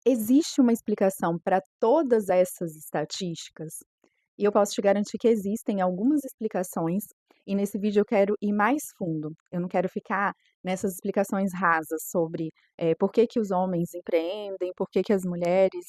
Existe uma explicação para todas essas estatísticas? E eu posso te garantir que existem algumas explicações, e nesse vídeo eu quero ir mais fundo. Eu não quero ficar nessas explicações rasas sobre, por que que os homens empreendem, por que que as mulheres,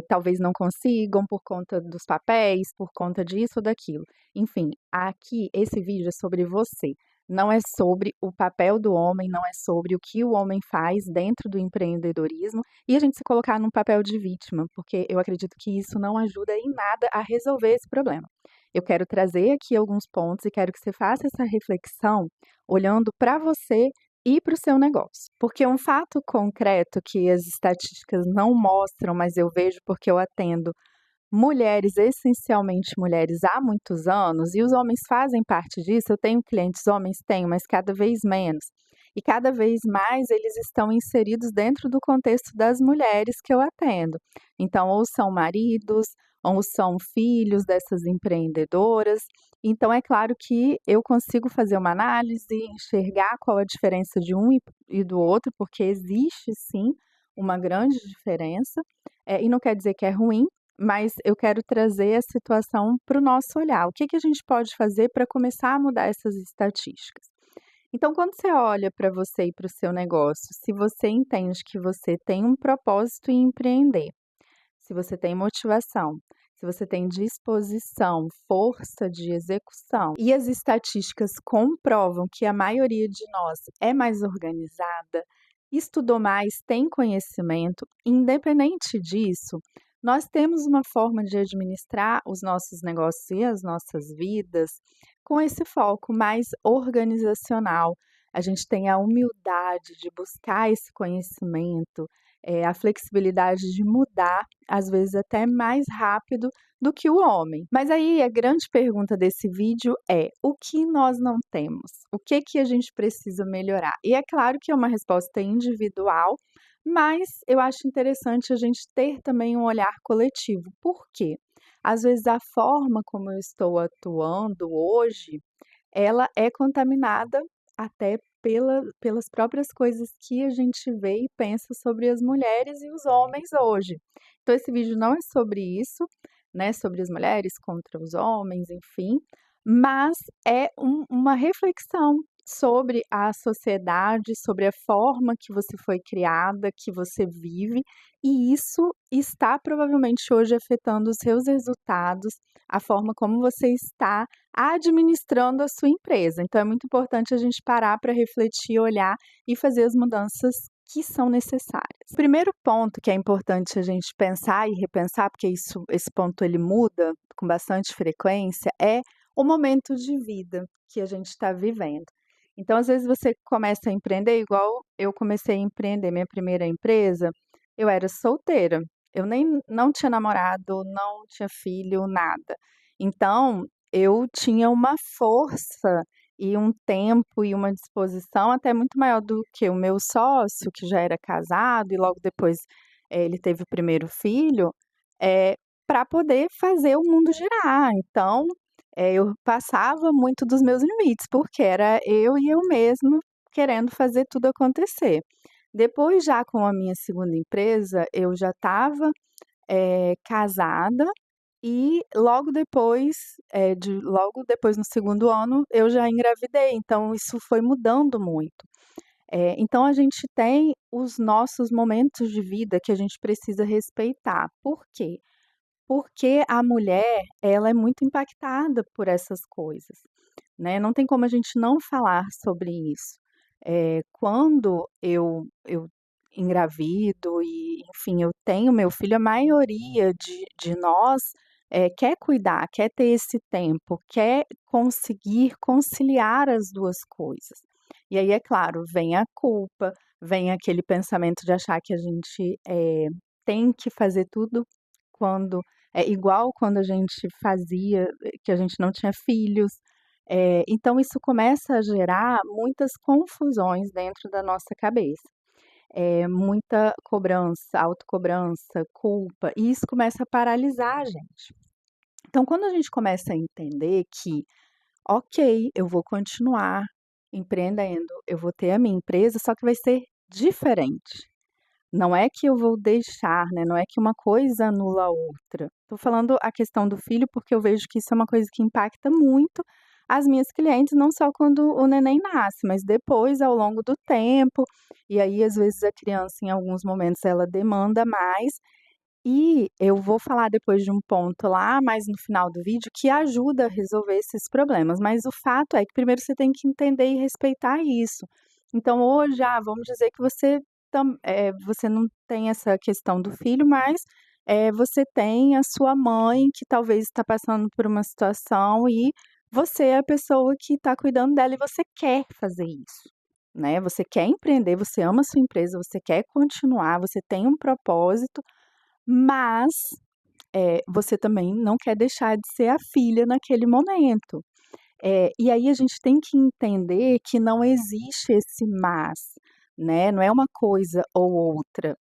talvez não consigam por conta dos papéis, por conta disso ou daquilo. Enfim, aqui esse vídeo é sobre você, não é sobre o papel do homem, não é sobre o que o homem faz dentro do empreendedorismo e a gente se colocar num papel de vítima, porque eu acredito que isso não ajuda em nada a resolver esse problema. Eu quero trazer aqui alguns pontos e quero que você faça essa reflexão olhando para você e para o seu negócio. Porque um fato concreto que as estatísticas não mostram, mas eu vejo porque eu atendo mulheres, essencialmente mulheres, há muitos anos, e os homens fazem parte disso. Eu tenho clientes homens? Tenho, mas cada vez menos. E cada vez mais eles estão inseridos dentro do contexto das mulheres que eu atendo. Então, ou são maridos, ou são filhos dessas empreendedoras. Então, é claro que eu consigo fazer uma análise, enxergar qual a diferença de um e do outro, porque existe sim uma grande diferença, e não quer dizer que é ruim, mas eu quero trazer a situação para o nosso olhar. O que que a gente pode fazer para começar a mudar essas estatísticas? Então, quando você olha para você e para o seu negócio, se você entende que você tem um propósito em empreender, se você tem motivação, se você tem disposição, força de execução, e as estatísticas comprovam que a maioria de nós é mais organizada, estudou mais, tem conhecimento, independente disso, nós temos uma forma de administrar os nossos negócios e as nossas vidas com esse foco mais organizacional. A gente tem a humildade de buscar esse conhecimento, a flexibilidade de mudar, às vezes até mais rápido do que o homem. Mas aí a grande pergunta desse vídeo é: o que nós não temos? O que que a gente precisa melhorar? E é claro que é uma resposta individual, mas eu acho interessante a gente ter também um olhar coletivo. Por quê? Às vezes a forma como eu estou atuando hoje, ela é contaminada até pelas próprias coisas que a gente vê e pensa sobre as mulheres e os homens hoje. Então esse vídeo não é sobre isso, né, sobre as mulheres contra os homens, enfim, mas é uma reflexão sobre a sociedade, sobre a forma que você foi criada, que você vive, e isso está provavelmente hoje afetando os seus resultados, a forma como você está administrando a sua empresa. Então é muito importante a gente parar para refletir, olhar e fazer as mudanças que são necessárias. O primeiro ponto que é importante a gente pensar e repensar, porque esse ponto ele muda com bastante frequência, é o momento de vida que a gente está vivendo. Então, às vezes você começa a empreender igual eu comecei a empreender minha primeira empresa, eu era solteira, eu nem não tinha namorado, não tinha filho, nada. Então, eu tinha uma força e um tempo e uma disposição até muito maior do que o meu sócio, que já era casado e logo depois, ele teve o primeiro filho, para poder fazer o mundo girar. Então, eu passava muito dos meus limites, porque era eu e eu mesma querendo fazer tudo acontecer. Depois, já com a minha segunda empresa, eu já estava, casada e logo depois no segundo ano, eu já engravidei, então isso foi mudando muito. Então a gente tem os nossos momentos de vida que a gente precisa respeitar. Por quê? Porque a mulher, ela é muito impactada por essas coisas, né, não tem como a gente não falar sobre isso. Quando eu engravido e, enfim, eu tenho meu filho, a maioria de nós, quer cuidar, quer ter esse tempo, quer conseguir conciliar as 2 coisas. E aí, é claro, vem a culpa, vem aquele pensamento de achar que a gente, tem que fazer tudo quando é igual quando a gente fazia, que a gente não tinha filhos. Então isso começa a gerar muitas confusões dentro da nossa cabeça. Muita cobrança, autocobrança, culpa, e isso começa a paralisar a gente. Então quando a gente começa a entender que, ok, eu vou continuar empreendendo, eu vou ter a minha empresa, só que vai ser diferente. Não é que eu vou deixar, né, não é que uma coisa anula a outra. Tô falando a questão do filho, porque eu vejo que isso é uma coisa que impacta muito as minhas clientes, não só quando o neném nasce, mas depois, ao longo do tempo. E aí, às vezes, a criança, em alguns momentos, ela demanda mais. E eu vou falar depois de um ponto lá, mais no final do vídeo, que ajuda a resolver esses problemas. Mas o fato é que primeiro você tem que entender e respeitar isso. Então, hoje, vamos dizer que você não tem essa questão do filho, mas você tem a sua mãe que talvez está passando por uma situação e você é a pessoa que está cuidando dela e você quer fazer isso, né? Você quer empreender, você ama a sua empresa, você quer continuar, você tem um propósito, mas você também não quer deixar de ser a filha naquele momento. E aí a gente tem que entender que não existe esse mas, né, não é uma coisa ou outra.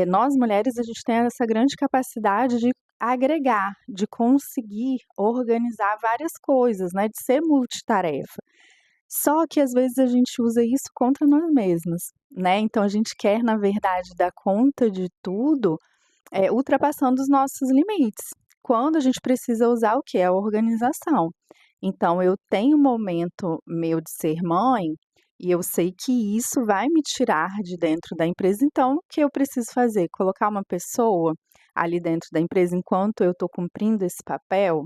Nós mulheres, a gente tem essa grande capacidade de agregar, de conseguir organizar várias coisas, né, de ser multitarefa. Só que às vezes a gente usa isso contra nós mesmas, né, então a gente quer, na verdade, dar conta de tudo, ultrapassando os nossos limites. Quando a gente precisa usar o que? A organização. Então, eu tenho um momento meu de ser mãe e eu sei que isso vai me tirar de dentro da empresa. Então, o que eu preciso fazer? Colocar uma pessoa ali dentro da empresa enquanto eu estou cumprindo esse papel?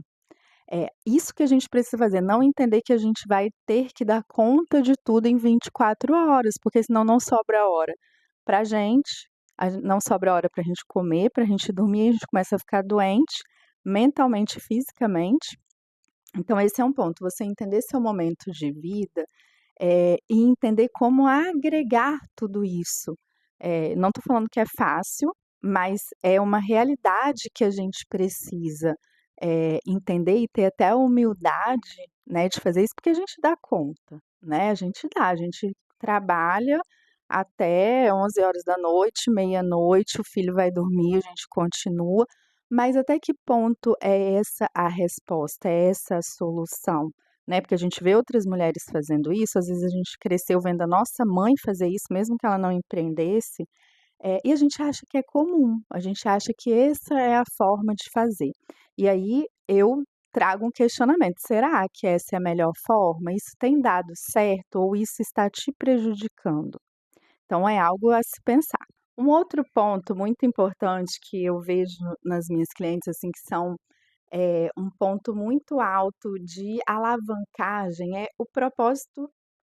É isso que a gente precisa fazer, não entender que a gente vai ter que dar conta de tudo em 24 horas, porque senão não sobra hora pra gente, não sobra hora pra gente comer, pra gente dormir, a gente começa a ficar doente, mentalmente e fisicamente. Então esse é um ponto, você entender seu momento de vida, e entender como agregar tudo isso. Não estou falando que é fácil, mas é uma realidade que a gente precisa, entender e ter até a humildade, né, de fazer isso, porque a gente dá conta, né, a gente trabalha até 11 horas da noite, meia-noite, o filho vai dormir, a gente continua, mas até que ponto é essa a resposta, é essa a solução? Né, porque a gente vê outras mulheres fazendo isso, às vezes a gente cresceu vendo a nossa mãe fazer isso, mesmo que ela não empreendesse, e a gente acha que é comum, a gente acha que essa é a forma de fazer. E aí eu trago um questionamento: será que essa é a melhor forma? Isso tem dado certo ou isso está te prejudicando? Então é algo a se pensar. Um outro ponto muito importante que eu vejo nas minhas clientes, assim, que são um ponto muito alto de alavancagem é o propósito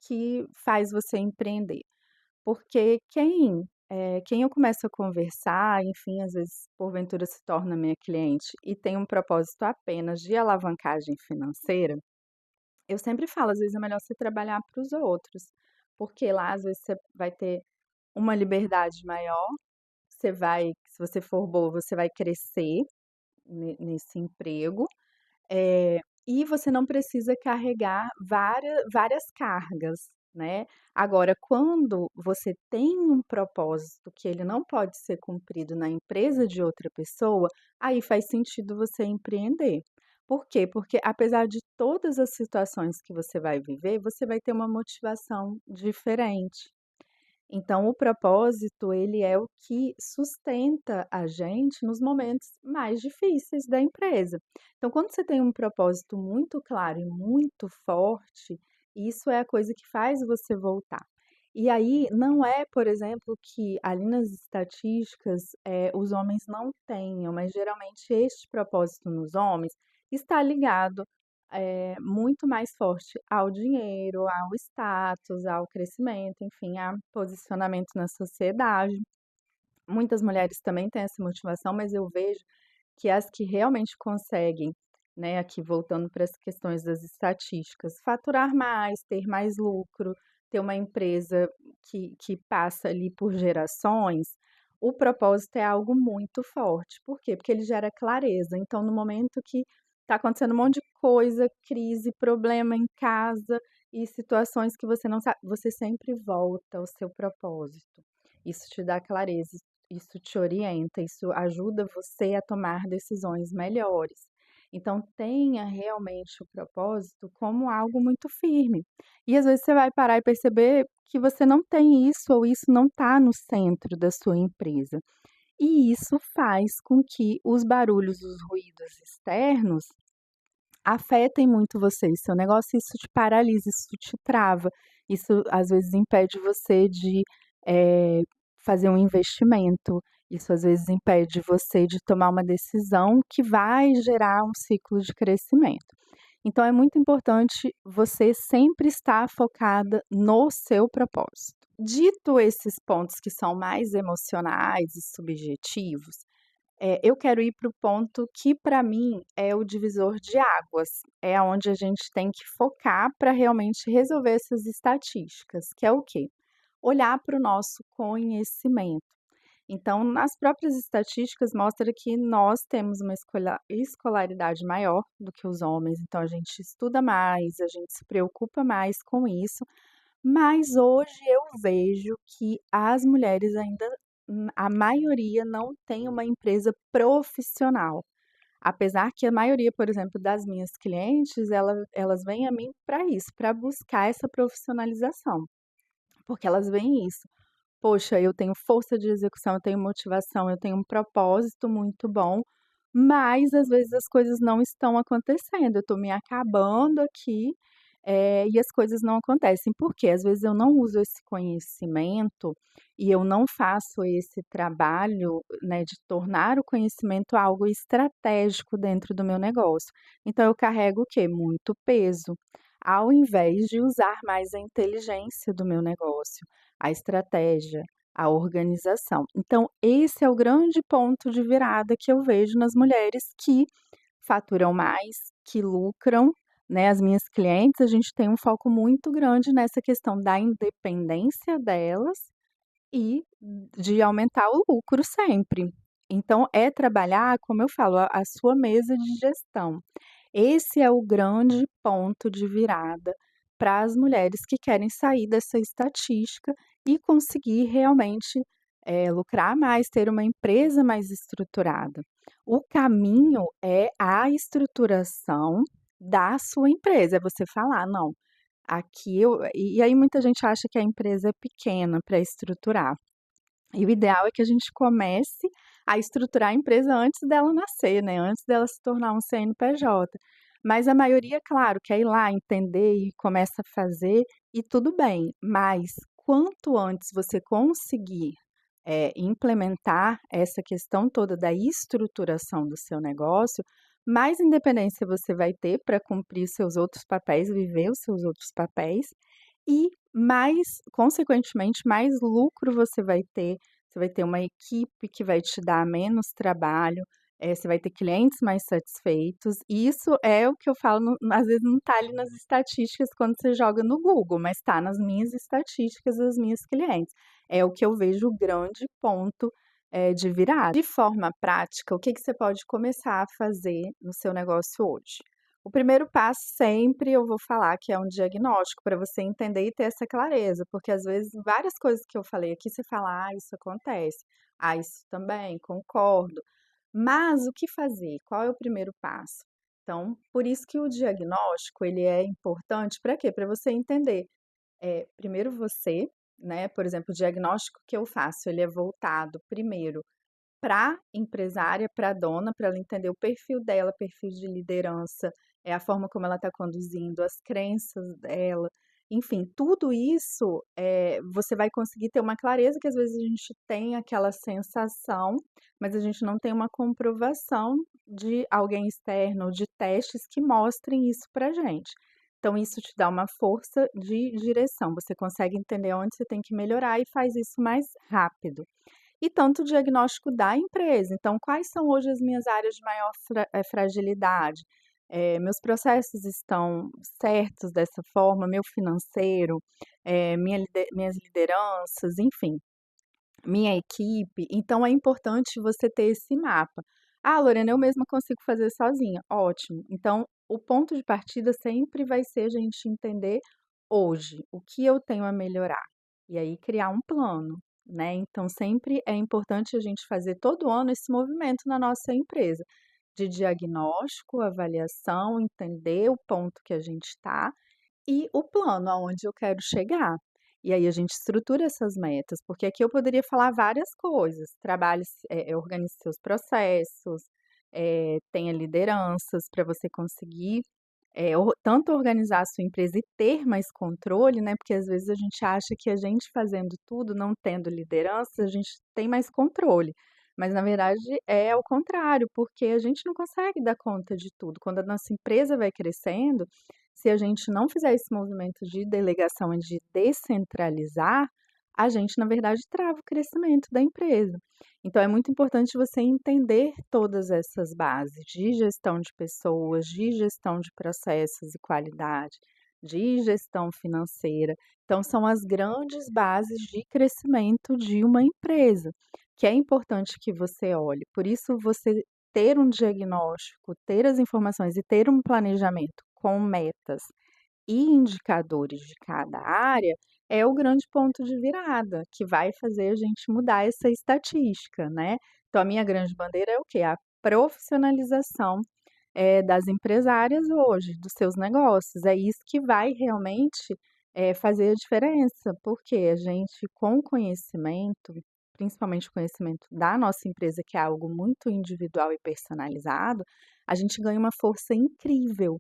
que faz você empreender. Porque quem eu começo a conversar, enfim, às vezes porventura se torna minha cliente e tem um propósito apenas de alavancagem financeira, eu sempre falo, às vezes é melhor você trabalhar para os outros, porque lá às vezes você vai ter uma liberdade maior, se você for boa, você vai crescer nesse emprego, e você não precisa carregar várias cargas, né. Agora quando você tem um propósito que ele não pode ser cumprido na empresa de outra pessoa, aí faz sentido você empreender. Por quê? Porque apesar de todas as situações que você vai viver, você vai ter uma motivação diferente. Então, o propósito, ele é o que sustenta a gente nos momentos mais difíceis da empresa. Então, quando você tem um propósito muito claro e muito forte, isso é a coisa que faz você voltar. E aí, não é, por exemplo, que ali nas estatísticas, os homens não tenham, mas geralmente este propósito nos homens está ligado muito mais forte ao dinheiro, ao status, ao crescimento, enfim, a posicionamento na sociedade. Muitas mulheres também têm essa motivação, mas eu vejo que as que realmente conseguem, né, aqui voltando para as questões das estatísticas, faturar mais, ter mais lucro, ter uma empresa que passa ali por gerações, o propósito é algo muito forte. Por quê? Porque ele gera clareza. Então, no momento que está acontecendo um monte de coisa, crise, problema em casa e situações que você não sabe, você sempre volta ao seu propósito. Isso te dá clareza, isso te orienta, isso ajuda você a tomar decisões melhores. Então tenha realmente o propósito como algo muito firme. E às vezes você vai parar e perceber que você não tem isso ou isso não está no centro da sua empresa. E isso faz com que os barulhos, os ruídos externos afetem muito você e seu negócio, isso te paralisa, isso te trava, isso às vezes impede você de, eh, fazer um investimento, isso às vezes impede você de tomar uma decisão que vai gerar um ciclo de crescimento. Então é muito importante você sempre estar focada no seu propósito. Dito esses pontos que são mais emocionais e subjetivos, eu quero ir para o ponto que para mim é o divisor de águas, é aonde a gente tem que focar para realmente resolver essas estatísticas, que é o quê? Olhar para o nosso conhecimento. Então, nas próprias estatísticas mostra que nós temos uma escolaridade maior do que os homens, então a gente estuda mais, a gente se preocupa mais com isso, mas hoje eu vejo que as mulheres ainda, a maioria não tem uma empresa profissional. Apesar que a maioria, por exemplo, das minhas clientes, elas vêm a mim para isso, para buscar essa profissionalização, porque elas veem isso. Poxa, eu tenho força de execução, eu tenho motivação, eu tenho um propósito muito bom, mas às vezes as coisas não estão acontecendo. Eu estou me acabando aqui, e as coisas não acontecem. Por quê? Às vezes eu não uso esse conhecimento e eu não faço esse trabalho, né, de tornar o conhecimento algo estratégico dentro do meu negócio. Então eu carrego o quê? Muito peso, ao invés de usar mais a inteligência do meu negócio, a estratégia, a organização. Então, esse é o grande ponto de virada que eu vejo nas mulheres que faturam mais, que lucram, né? As minhas clientes, a gente tem um foco muito grande nessa questão da independência delas e de aumentar o lucro sempre. Então, é trabalhar, como eu falo, a sua mesa de gestão. Esse é o grande ponto de virada para as mulheres que querem sair dessa estatística e conseguir realmente, lucrar mais, ter uma empresa mais estruturada. O caminho é a estruturação da sua empresa, é você falar: "Não, aqui eu", e aí muita gente acha que a empresa é pequena para estruturar. E o ideal é que a gente comece a estruturar a empresa antes dela nascer, né, antes dela se tornar um CNPJ. Mas a maioria, claro, quer ir lá, entender e começa a fazer e tudo bem, mas quanto antes você conseguir, implementar essa questão toda da estruturação do seu negócio, mais independência você vai ter para cumprir seus outros papéis, viver os seus outros papéis, e mais, consequentemente, mais lucro você vai ter uma equipe que vai te dar menos trabalho, você vai ter clientes mais satisfeitos, e isso é o que eu falo, às vezes não está ali nas estatísticas quando você joga no Google, mas está nas minhas estatísticas das minhas clientes. É o que eu vejo o grande ponto, de virada. De forma prática, o que que você pode começar a fazer no seu negócio hoje? O primeiro passo sempre eu vou falar que é um diagnóstico para você entender e ter essa clareza, porque às vezes várias coisas que eu falei aqui você fala: "Ah, isso acontece. Ah, isso também, concordo". Mas o que fazer? Qual é o primeiro passo? Então, por isso que o diagnóstico ele é importante para quê? Para você entender, primeiro você, né, por exemplo, o diagnóstico que eu faço, ele é voltado primeiro para empresária, pra dona, para ela entender o perfil dela, perfil de liderança, é a forma como ela está conduzindo, as crenças dela, enfim, tudo isso, você vai conseguir ter uma clareza que às vezes a gente tem aquela sensação, mas a gente não tem uma comprovação de alguém externo, de testes que mostrem isso pra gente. Então isso te dá uma força de direção, você consegue entender onde você tem que melhorar e faz isso mais rápido. E tanto o diagnóstico da empresa. Então, quais são hoje as minhas áreas de maior fragilidade? Meus processos estão certos dessa forma? Meu financeiro, minhas lideranças, enfim, minha equipe. Então, é importante você ter esse mapa. Ah, Lorena, eu mesma consigo fazer sozinha. Ótimo. Então, o ponto de partida sempre vai ser a gente entender hoje o que eu tenho a melhorar. E aí criar um plano, né? Então, sempre é importante a gente fazer todo ano esse movimento na nossa empresa. de diagnóstico, avaliação, entender o ponto que a gente está e o plano aonde eu quero chegar. E aí a gente estrutura essas metas, porque aqui eu poderia falar várias coisas, trabalhe, organize seus processos, tenha lideranças para você conseguir, tanto organizar a sua empresa e ter mais controle, né, porque às vezes a gente acha que a gente fazendo tudo, não tendo liderança, a gente tem mais controle. Mas na verdade é o contrário, porque a gente não consegue dar conta de tudo. Quando a nossa empresa vai crescendo, se a gente não fizer esse movimento de delegação e de descentralizar, a gente, na verdade, trava o crescimento da empresa. Então, é muito importante você entender todas essas bases de gestão de pessoas, de gestão de processos e qualidade, de gestão financeira. Então, são as grandes bases de crescimento de uma empresa, que é importante que você olhe. Por isso, você ter um diagnóstico, ter as informações e ter um planejamento com metas e indicadores de cada área é o grande ponto de virada, que vai fazer a gente mudar essa estatística, né. Então a minha grande bandeira é o quê? A profissionalização, das empresárias hoje, dos seus negócios. É isso que vai realmente, fazer a diferença, porque a gente com conhecimento, principalmente o conhecimento da nossa empresa, que é algo muito individual e personalizado, a gente ganha uma força incrível,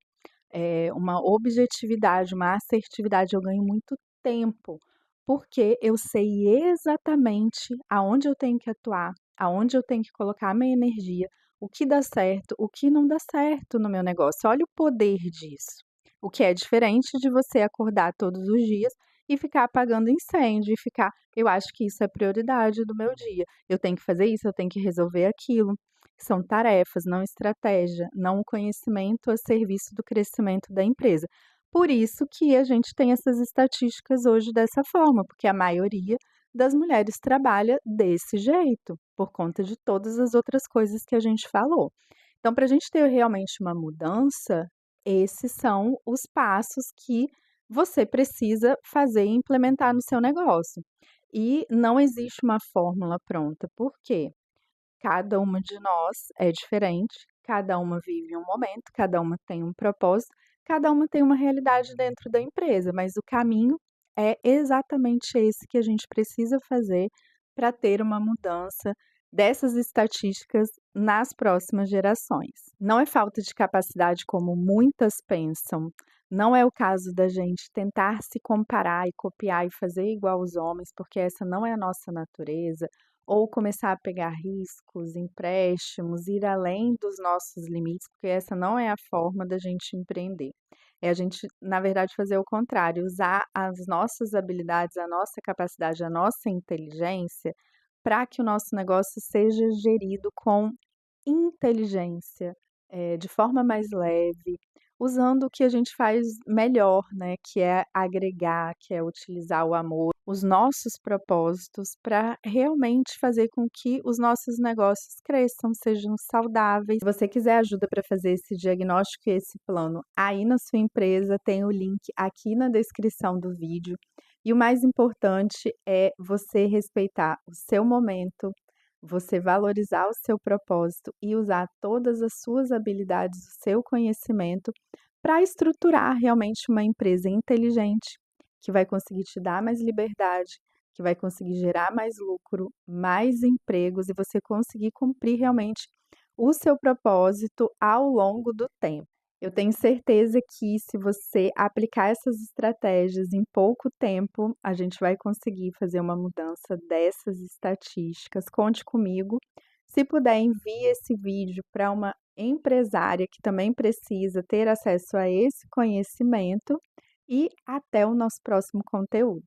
uma objetividade, uma assertividade, eu ganho muito tempo, porque eu sei exatamente aonde eu tenho que atuar, aonde eu tenho que colocar a minha energia, o que dá certo, o que não dá certo no meu negócio. Olha o poder disso. O que é diferente de você acordar todos os dias e ficar apagando incêndio e ficar, eu acho que isso é prioridade do meu dia. Eu tenho que fazer isso, eu tenho que resolver aquilo. São tarefas, não estratégia, não o conhecimento a serviço do crescimento da empresa. Por isso que a gente tem essas estatísticas hoje dessa forma, porque a maioria das mulheres trabalha desse jeito, por conta de todas as outras coisas que a gente falou. Então, para a gente ter realmente uma mudança, esses são os passos que você precisa fazer e implementar no seu negócio. E não existe uma fórmula pronta. Por quê? Cada uma de nós é diferente, cada uma vive um momento, cada uma tem um propósito, cada uma tem uma realidade dentro da empresa, mas o caminho é exatamente esse que a gente precisa fazer para ter uma mudança dessas estatísticas nas próximas gerações. Não é falta de capacidade como muitas pensam, não é o caso da gente tentar se comparar e copiar e fazer igual aos homens, porque essa não é a nossa natureza, ou começar a pegar riscos, empréstimos, ir além dos nossos limites, porque essa não é a forma da gente empreender. É a gente, na verdade, fazer o contrário, usar as nossas habilidades, a nossa capacidade, a nossa inteligência, para que o nosso negócio seja gerido com inteligência, de forma mais leve, usando o que a gente faz melhor, né, que é agregar, que é utilizar o amor, os nossos propósitos para realmente fazer com que os nossos negócios cresçam, sejam saudáveis. Se você quiser ajuda para fazer esse diagnóstico e esse plano aí na sua empresa, tem o link aqui na descrição do vídeo. E o mais importante é você respeitar o seu momento, você valorizar o seu propósito e usar todas as suas habilidades, o seu conhecimento para estruturar realmente uma empresa inteligente, que vai conseguir te dar mais liberdade, que vai conseguir gerar mais lucro, mais empregos e você conseguir cumprir realmente o seu propósito ao longo do tempo. Eu tenho certeza que se você aplicar essas estratégias em pouco tempo, a gente vai conseguir fazer uma mudança dessas estatísticas. Conte comigo. Se puder, envie esse vídeo para uma empresária que também precisa ter acesso a esse conhecimento e até o nosso próximo conteúdo.